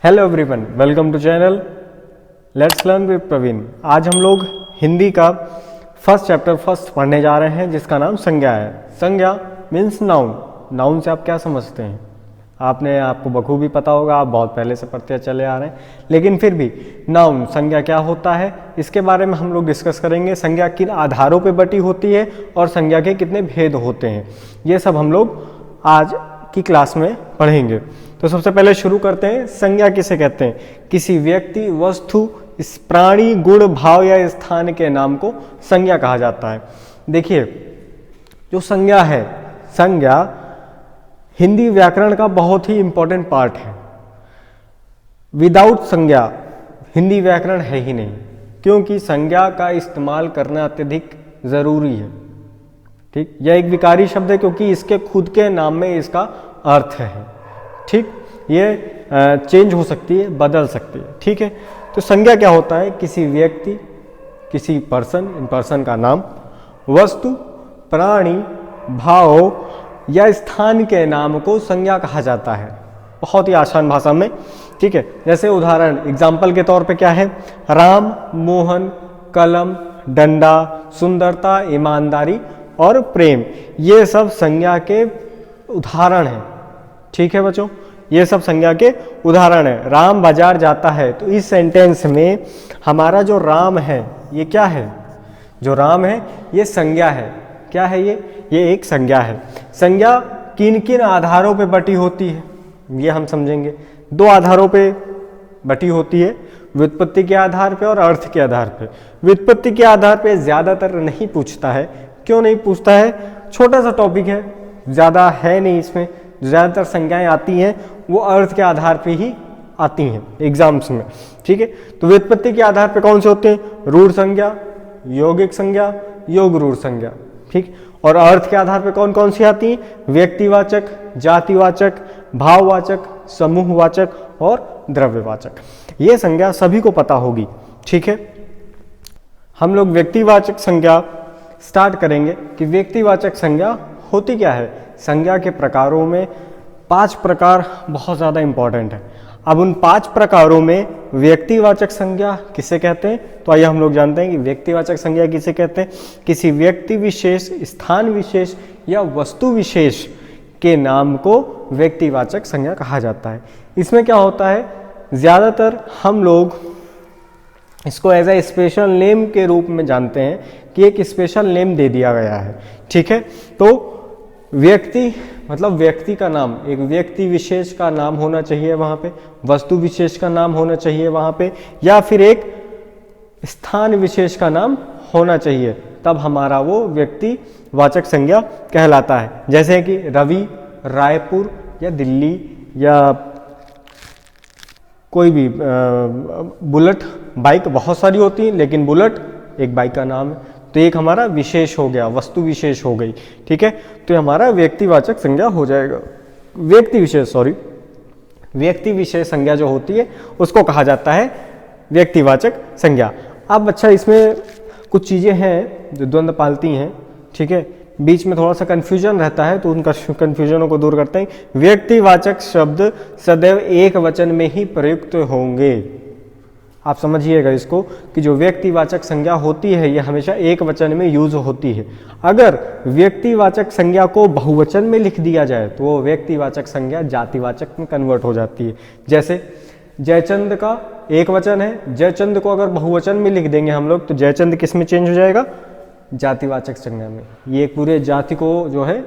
Hello everyone, welcome to channel let's learn with Praveen. आज हम लोग हिंदी का फर्स्ट चैप्टर पढ़ने जा रहे हैं जिसका नाम संज्ञा है। संज्ञा मीन्स नाउन। नाउन से आप क्या समझते हैं? आपको बखूबी पता होगा, आप बहुत पहले से पढ़ते चले आ रहे हैं, लेकिन फिर भी नाउन संज्ञा क्या होता है इसके बारे में हम लोग डिस्कस करेंगे। संज्ञा किन आधारों पर बटी होती है और संज्ञा के कितने भेद होते हैं, ये सब हम लोग आज की क्लास में पढ़ेंगे। तो सबसे पहले शुरू करते हैं। संज्ञा किसे कहते हैं? किसी व्यक्ति, वस्तु, प्राणी, गुण, भाव या स्थान के नाम को संज्ञा कहा जाता है। देखिए, जो संज्ञा है, संज्ञा हिंदी व्याकरण का बहुत ही इंपॉर्टेंट पार्ट है। विदाउट संज्ञा हिंदी व्याकरण है ही नहीं, क्योंकि संज्ञा का इस्तेमाल करना अत्यधिक जरूरी है। ठीक, यह एक विकारी शब्द है क्योंकि इसके खुद के नाम में इसका अर्थ है। ठीक, ये चेंज हो सकती है, बदल सकती है। ठीक है, तो संज्ञा क्या होता है? किसी व्यक्ति, किसी पर्सन, इन पर्सन का नाम, वस्तु, प्राणी, भाव या स्थान के नाम को संज्ञा कहा जाता है, बहुत ही आसान भाषा में। ठीक है, जैसे उदाहरण, एग्जाम्पल के तौर पे क्या है? राम, मोहन, कलम, डंडा, सुंदरता, ईमानदारी और प्रेम, ये सब संज्ञा के उदाहरण हैं। ठीक है बच्चों, ये सब संज्ञा के उदाहरण है। राम बाजार जाता है, तो इस सेंटेंस में हमारा जो राम है ये क्या है? जो राम है ये संज्ञा है। क्या है ये एक संज्ञा है। संज्ञा किन किन आधारों पे बटी होती है ये हम समझेंगे। दो आधारों पे बटी होती है, व्युत्पत्ति के आधार पे और अर्थ के आधार पे। व्युत्पत्ति के आधार पे ज्यादातर नहीं पूछता है। क्यों नहीं पूछता है? छोटा सा टॉपिक है, ज्यादा है नहीं इसमें। ज्यादातर संज्ञाएं आती हैं वो अर्थ के आधार पे ही आती हैं एग्जाम्स में। ठीक है, तो व्युत्पत्ति के आधार पे कौन से होते हैं? रूढ़ संज्ञा, यौगिक संज्ञा, योग रूढ़ संज्ञा। ठीक, और अर्थ के आधार पे कौन कौन सी आती हैं? व्यक्तिवाचक, जातिवाचक, भाववाचक, समूहवाचक और द्रव्यवाचक। ये संज्ञा सभी को पता होगी। ठीक है, हम लोग व्यक्तिवाचक संज्ञा स्टार्ट करेंगे कि व्यक्तिवाचक संज्ञा होती क्या है। संज्ञा के प्रकारों में 5 प्रकार बहुत ज़्यादा इंपॉर्टेंट है। अब उन 5 प्रकारों में व्यक्तिवाचक संज्ञा किसे कहते हैं? तो आइए हम लोग जानते हैं कि व्यक्तिवाचक संज्ञा किसे कहते हैं। किसी व्यक्ति विशेष, स्थान विशेष या वस्तु विशेष के नाम को व्यक्तिवाचक संज्ञा कहा जाता है। इसमें क्या होता है, ज़्यादातर हम लोग इसको एज ए स्पेशल नेम के रूप में जानते हैं कि एक स्पेशल नेम दे दिया गया है। ठीक है, तो व्यक्ति मतलब व्यक्ति का नाम, एक व्यक्ति विशेष का नाम होना चाहिए वहाँ पे, वस्तु विशेष का नाम होना चाहिए वहाँ पे, या फिर एक स्थान विशेष का नाम होना चाहिए, तब हमारा वो व्यक्तिवाचक संज्ञा कहलाता है। जैसे कि रवि, रायपुर या दिल्ली या कोई भी बुलेट, बाइक बहुत सारी होती है लेकिन बुलेट एक बाइक का नाम है, तो एक हमारा विशेष हो गया, वस्तु विशेष हो गई। ठीक है, तो हमारा व्यक्तिवाचक संज्ञा हो जाएगा। व्यक्ति विशेष संज्ञा जो होती है उसको कहा जाता है व्यक्तिवाचक संज्ञा। अब अच्छा, इसमें कुछ चीज़ें हैं जो द्वंद्व पालती हैं। ठीक है, बीच में थोड़ा सा कन्फ्यूजन रहता है, तो उन कन्फ्यूजनों को दूर करते हैं। व्यक्तिवाचक शब्द सदैव एक वचन में ही प्रयुक्त होंगे। आप समझिएगा इसको कि जो व्यक्तिवाचक संज्ञा होती है ये हमेशा एक वचन में यूज होती है। अगर व्यक्तिवाचक संज्ञा को बहुवचन में लिख दिया जाए तो वो व्यक्तिवाचक संज्ञा जातिवाचक में कन्वर्ट हो जाती है। जैसे जयचंद का एक वचन है, जयचंद को अगर बहुवचन में लिख देंगे हम लोग तो जयचंद किस में चेंज हो जाएगा? जातिवाचक संज्ञा में। ये पूरे जाति को जो है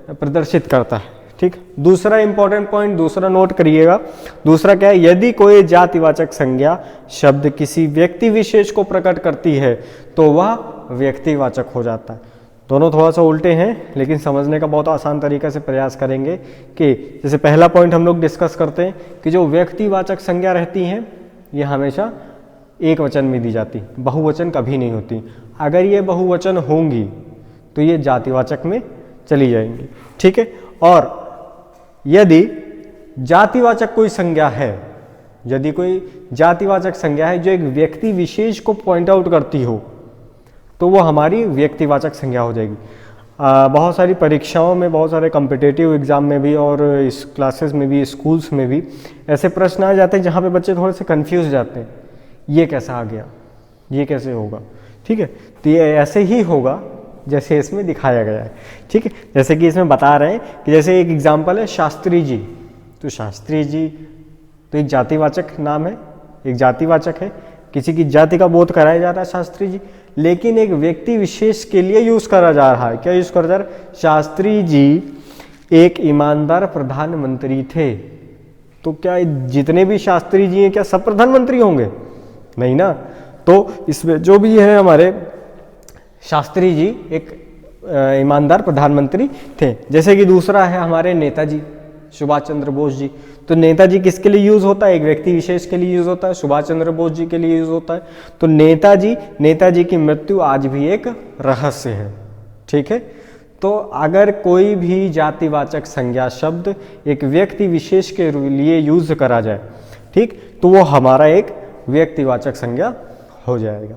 प्रदर्शित करता है। ठीक, दूसरा इंपॉर्टेंट पॉइंट, दूसरा नोट करिएगा। दूसरा क्या है? यदि कोई जातिवाचक संज्ञा शब्द किसी व्यक्ति विशेष को प्रकट करती है तो वह व्यक्तिवाचक हो जाता है। दोनों थोड़ा सा उल्टे हैं लेकिन समझने का बहुत आसान तरीका से प्रयास करेंगे कि जैसे पहला पॉइंट हम लोग डिस्कस करते हैं कि जो व्यक्तिवाचक संज्ञा रहती हैं ये हमेशा एक वचन में दी जाती, बहुवचन कभी नहीं होती। अगर ये बहुवचन होंगी तो ये जातिवाचक में चली जाएंगी। ठीक है, और यदि जातिवाचक कोई संज्ञा है, यदि कोई जातिवाचक संज्ञा है जो एक व्यक्ति विशेष को पॉइंट आउट करती हो तो वो हमारी व्यक्तिवाचक संज्ञा हो जाएगी। बहुत सारी परीक्षाओं में, बहुत सारे कॉम्पिटिटिव एग्ज़ाम में भी और इस क्लासेस में भी, स्कूल्स में भी ऐसे प्रश्न आ जाते हैं जहाँ पे बच्चे थोड़े से कंफ्यूज जाते हैं, ये कैसा आ गया, ये कैसे होगा। ठीक है, तो ये ऐसे ही होगा जैसे इसमें दिखाया गया है। ठीक है, जैसे कि इसमें बता रहे हैं कि जैसे एक एग्जाम्पल है शास्त्री जी, तो शास्त्री जी तो एक जातिवाचक नाम है, एक जातिवाचक है, किसी की जाति का बोध कराया जा रहा है शास्त्री जी, लेकिन एक व्यक्ति विशेष के लिए यूज करा जा रहा है। क्या यूज करा जा रहा है? शास्त्री जी एक ईमानदार प्रधानमंत्री थे। तो क्या जितने भी शास्त्री जी हैं क्या सब प्रधानमंत्री होंगे? नहीं ना। तो इसमें जो भी है हमारे शास्त्री जी एक ईमानदार प्रधानमंत्री थे। जैसे कि दूसरा है हमारे नेताजी सुभाष चंद्र बोस जी। तो नेताजी किसके लिए यूज होता है? एक व्यक्ति विशेष के लिए यूज होता है, सुभाष चंद्र बोस जी के लिए यूज होता है। तो नेताजी की मृत्यु आज भी एक रहस्य है। ठीक है, तो अगर कोई भी जातिवाचक संज्ञा शब्द एक व्यक्ति विशेष के लिए यूज करा जाए, ठीक, तो वो हमारा एक व्यक्तिवाचक संज्ञा हो जाएगा।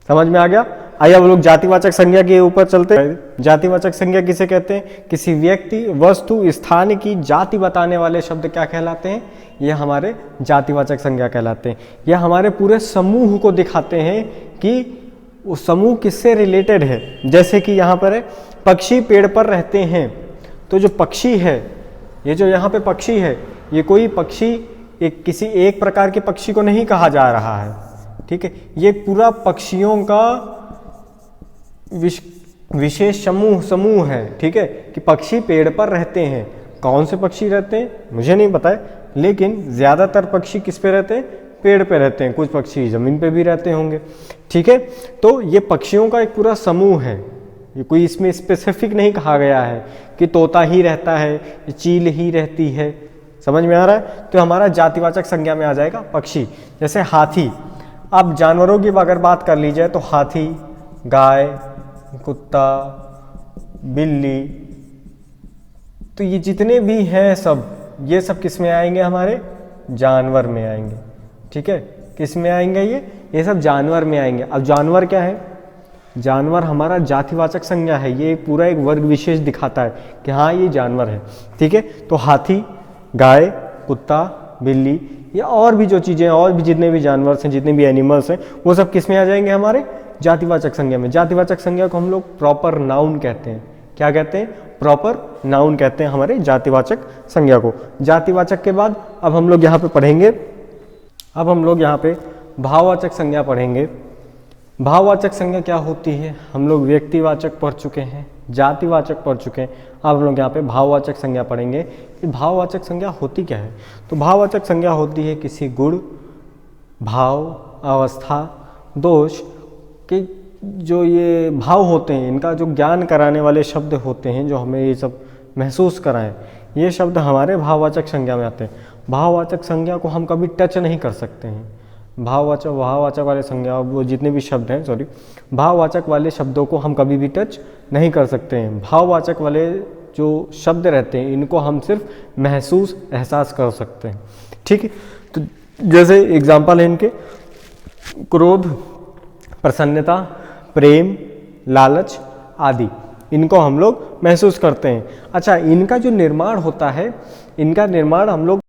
समझ में आ गया? आइए अब लोग जातिवाचक संज्ञा के ऊपर चलते हैं। जातिवाचक संज्ञा किसे कहते हैं? किसी व्यक्ति, वस्तु, स्थान की जाति बताने वाले शब्द क्या कहलाते हैं? ये हमारे जातिवाचक संज्ञा कहलाते हैं। यह हमारे पूरे समूह को दिखाते हैं कि वो समूह किससे रिलेटेड है। जैसे कि यहाँ पर है पक्षी पेड़ पर रहते हैं, तो जो पक्षी है, ये जो यहाँ पे पक्षी है, ये कोई पक्षी एक किसी एक प्रकार के पक्षी को नहीं कहा जा रहा है। ठीक है, ये पूरा पक्षियों का विशेष समूह है। ठीक है, कि पक्षी पेड़ पर रहते हैं। कौन से पक्षी रहते हैं मुझे नहीं पता है, लेकिन ज़्यादातर पक्षी किस पे रहते हैं? पेड़ पे रहते हैं। कुछ पक्षी ज़मीन पे भी रहते होंगे। ठीक है, तो ये पक्षियों का एक पूरा समूह है। ये कोई इसमें स्पेसिफिक नहीं कहा गया है कि तोता ही रहता है, चील ही रहती है। समझ में आ रहा है? तो हमारा जातिवाचक संज्ञा में आ जाएगा पक्षी। जैसे हाथी। अब जानवरों की अगर बात कर ली जाए तो हाथी, गाय, कुत्ता, बिल्ली, तो ये जितने भी हैं सब, ये सब किस में आएंगे? हमारे जानवर में आएंगे। ठीक है, किस में आएंगे? ये सब जानवर में आएंगे। अब जानवर क्या है? जानवर हमारा जातिवाचक संज्ञा है। ये पूरा एक वर्ग विशेष दिखाता है कि हाँ ये जानवर है। ठीक है, तो हाथी, गाय, कुत्ता, बिल्ली, या और भी जो चीज़ें, और भी जितने भी जानवर हैं, जितने भी एनिमल्स हैं, वो सब किस में आ जाएंगे? हमारे जातिवाचक संज्ञा में। जातिवाचक संज्ञा को हम लोग प्रॉपर नाउन कहते हैं। क्या कहते हैं? प्रॉपर नाउन कहते हैं हमारे जातिवाचक संज्ञा को। जातिवाचक के बाद अब हम लोग यहाँ पे पढ़ेंगे, अब हम लोग यहाँ पे भाववाचक संज्ञा पढ़ेंगे। भाववाचक संज्ञा क्या होती है? हम लोग व्यक्तिवाचक पढ़ चुके हैं, जातिवाचक पढ़ चुके हैं। अब हम लोग यहाँ पे भाववाचक संज्ञा पढ़ेंगे कि भाववाचक संज्ञा होती क्या है। तो भाववाचक संज्ञा होती है किसी गुण, भाव, अवस्था, दोष के जो ये भाव होते हैं, इनका जो ज्ञान कराने वाले शब्द होते हैं, जो हमें ये सब महसूस कराएं, ये शब्द हमारे भाववाचक संज्ञा में आते हैं। भाववाचक संज्ञा को हम कभी टच नहीं कर सकते हैं। भाववाचक वाले संज्ञा, वो जितने भी शब्द हैं, सॉरी, भाववाचक वाले शब्दों को हम कभी भी टच नहीं कर सकते हैं। भाववाचक वाले जो शब्द रहते हैं, इनको हम सिर्फ महसूस, एहसास कर सकते हैं। ठीक है, तो जैसे एग्जाम्पल है इनके क्रोध, प्रसन्नता, प्रेम, लालच आदि, इनको हम लोग महसूस करते हैं। अच्छा, इनका जो निर्माण होता है, इनका निर्माण हम लोग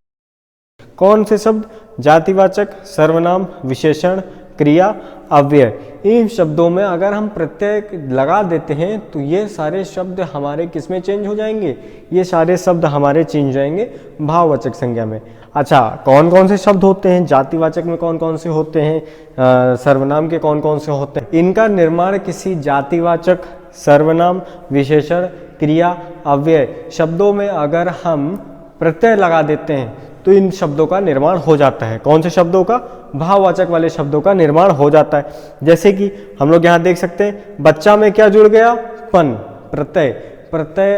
कौन से शब्द? जातिवाचक, सर्वनाम, विशेषण, क्रिया, अव्यय, इन शब्दों में अगर हम प्रत्यय लगा देते हैं तो ये सारे शब्द हमारे किस में चेंज हो जाएंगे? ये सारे शब्द हमारे चेंज हो जाएंगे भाववाचक संज्ञा में। अच्छा, कौन कौन से शब्द होते हैं? जातिवाचक में कौन कौन से होते हैं? सर्वनाम के कौन कौन से होते हैं? इनका निर्माण किसी जातिवाचक, सर्वनाम, विशेषण, क्रिया, अव्यय शब्दों में अगर हम प्रत्यय लगा देते हैं तो इन शब्दों का निर्माण हो जाता है। कौन से शब्दों का? भाववाचक वाले शब्दों का निर्माण हो जाता है। जैसे कि हम लोग यहाँ देख सकते हैं, बच्चा में क्या जुड़ गया? पन, प्रत्यय, प्रत्यय,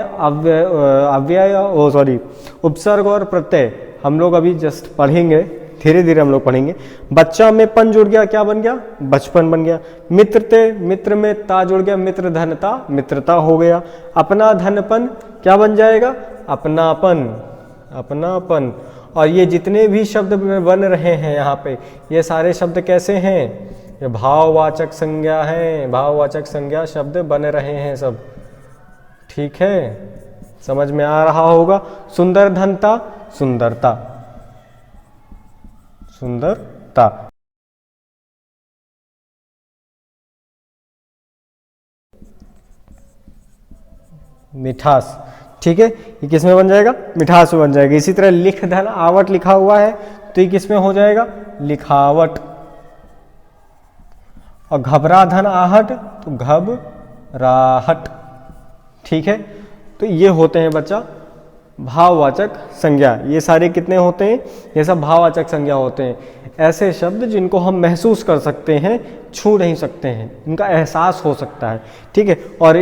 अव्यय, उपसर्ग और प्रत्यय हम लोग अभी जस्ट पढ़ेंगे, धीरे धीरे हम लोग पढ़ेंगे। बच्चा में पन जुड़ गया, क्या बन गया? बचपन बन गया। मित्रते, मित्र में ता जुड़ गया, मित्र धनता, मित्रता हो गया। अपना धनपन क्या बन जाएगा? अपनापन, अपनापन। और ये जितने भी शब्द बन रहे हैं यहाँ पे, ये सारे शब्द कैसे हैं? ये भाववाचक संज्ञा हैं। भाववाचक संज्ञा शब्द बन रहे हैं सब। ठीक है, समझ में आ रहा होगा। सुंदर धनता, सुंदरता, सुंदरता। मिठास, ठीक है, ये किस में बन जाएगा? मिठास में बन जाएगा। इसी तरह लिख धन आवट लिखा हुआ है तो ये किस में हो जाएगा? लिखावट। और घबरा धन आहट तो घबराहट। ठीक है, तो ये होते हैं बच्चा भाववाचक संज्ञा। ये सारे कितने होते हैं? ये सब भाववाचक संज्ञा होते हैं। ऐसे शब्द जिनको हम महसूस कर सकते हैं, छू नहीं सकते हैं, इनका एहसास हो सकता है। ठीक है, और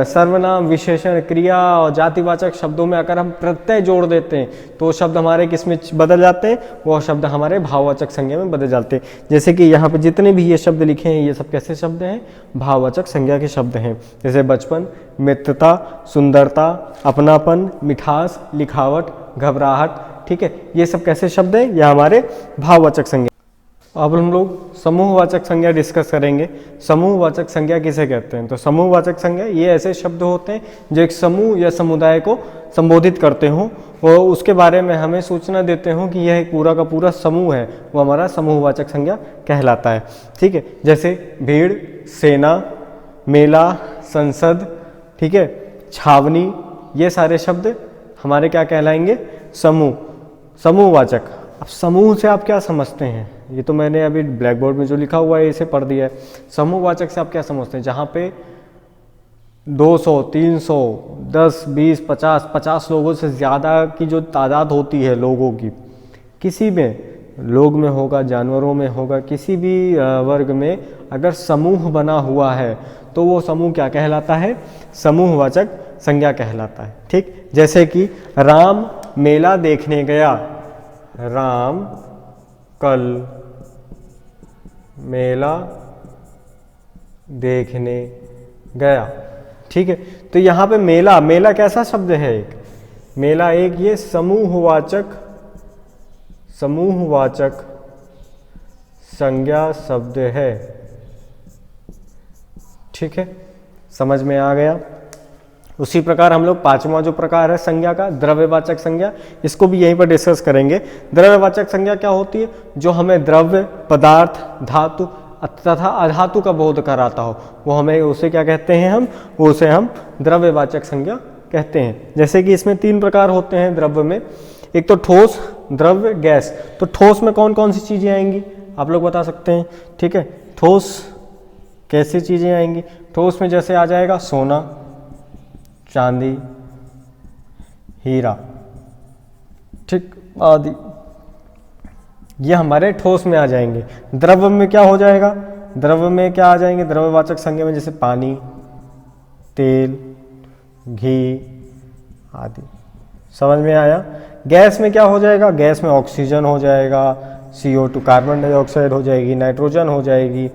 सर्वनाम, विशेषण, क्रिया और जातिवाचक शब्दों में अगर हम प्रत्यय जोड़ देते हैं तो शब्द हमारे किस में बदल जाते हैं? वो शब्द हमारे भाववाचक संज्ञा में बदल जाते हैं। जैसे कि यहाँ पे जितने भी ये शब्द लिखे हैं ये सब कैसे शब्द हैं? भाववाचक संज्ञा के शब्द हैं। जैसे बचपन, मित्रता, सुंदरता, अपनापन, मिठास, लिखावट, घबराहट। ठीक है, ये सब कैसे शब्द हैं? ये हमारे भाववाचक संज्ञा। अब हम लोग समूहवाचक संज्ञा डिस्कस करेंगे। समूहवाचक संज्ञा किसे कहते हैं? तो समूहवाचक संज्ञा ये ऐसे शब्द होते हैं जो एक समूह या समुदाय को संबोधित करते हों और उसके बारे में हमें सूचना देते हों कि यह एक पूरा का पूरा समूह है, वो हमारा समूहवाचक संज्ञा कहलाता है। ठीक है, जैसे भीड़, सेना, मेला, संसद, ठीक है, छावनी, ये सारे शब्द हमारे क्या कहलाएंगे? समूह, समूहवाचक। अब समूह से आप क्या समझते हैं? ये तो मैंने अभी ब्लैक बोर्ड में जो लिखा हुआ है इसे पढ़ दिया है। समूहवाचक से आप क्या समझते हैं? जहाँ पे 200, 300, 10, 20, 50 लोगों से ज़्यादा की जो तादाद होती है लोगों की, किसी में, लोग में होगा, जानवरों में होगा, किसी भी वर्ग में अगर समूह बना हुआ है तो वो समूह क्या कहलाता है? समूहवाचक संज्ञा कहलाता है। ठीक, जैसे कि राम मेला देखने गया, राम कल मेला देखने गया। ठीक है, तो यहाँ पे मेला, मेला कैसा शब्द है? एक मेला, एक ये समूहवाचक, समूहवाचक संज्ञा शब्द है। ठीक है, समझ में आ गया। उसी प्रकार हम लोग पांचवा जो प्रकार है संज्ञा का, द्रव्यवाचक संज्ञा, इसको भी यहीं पर डिस्कस करेंगे। द्रव्यवाचक संज्ञा क्या होती है? जो हमें द्रव्य, पदार्थ, धातु तथा अधातु का बोध कराता हो, वो हमें उसे क्या कहते हैं? हम उसे हम द्रव्यवाचक संज्ञा कहते हैं। जैसे कि इसमें 3 प्रकार होते हैं द्रव्य में। एक तो ठोस, द्रव्य, गैस। तो ठोस में कौन कौन सी चीज़ें आएंगी आप लोग बता सकते हैं? ठीक है, ठोस कैसी चीज़ें आएंगी? ठोस में जैसे आ जाएगा सोना, चांदी, हीरा, ठीक, आदि, ये हमारे ठोस में आ जाएंगे। द्रव्य में क्या हो जाएगा? द्रव्य में क्या आ जाएंगे द्रव्यवाचक संज्ञा में? जैसे पानी, तेल, घी आदि। समझ में आया? गैस में क्या हो जाएगा? गैस में ऑक्सीजन हो जाएगा, CO2 कार्बन डाइऑक्साइड हो जाएगी, नाइट्रोजन हो जाएगी।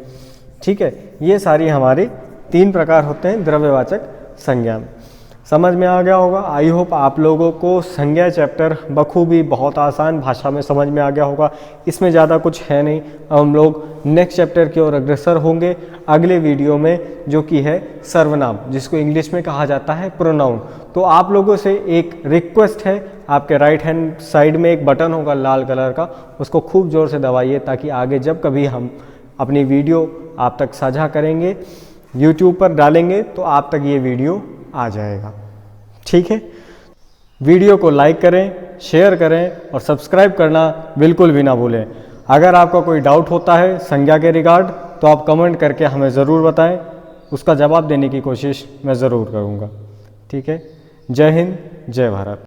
ठीक है, ये सारी हमारे 3 प्रकार होते हैं द्रव्यवाचक संज्ञा में। समझ में आ गया होगा। आई होप आप लोगों को संज्ञा चैप्टर बखूबी बहुत आसान भाषा में समझ में आ गया होगा। इसमें ज़्यादा कुछ है नहीं। अब हम लोग नेक्स्ट चैप्टर की ओर अग्रसर होंगे अगले वीडियो में, जो कि है सर्वनाम, जिसको इंग्लिश में कहा जाता है प्रोनाउन। तो आप लोगों से एक रिक्वेस्ट है, आपके राइट हैंड साइड में एक बटन होगा लाल कलर का, उसको खूब ज़ोर से दबाइए ताकि आगे जब कभी हम अपनी वीडियो आप तक साझा करेंगे, यूट्यूब पर डालेंगे, तो आप तक ये वीडियो आ जाएगा। ठीक है, वीडियो को लाइक करें, शेयर करें और सब्सक्राइब करना बिल्कुल भी ना भूलें। अगर आपका कोई डाउट होता है संज्ञा के रिगार्ड तो आप कमेंट करके हमें ज़रूर बताएं, उसका जवाब देने की कोशिश मैं ज़रूर करूँगा। ठीक है, जय हिंद, जय भारत।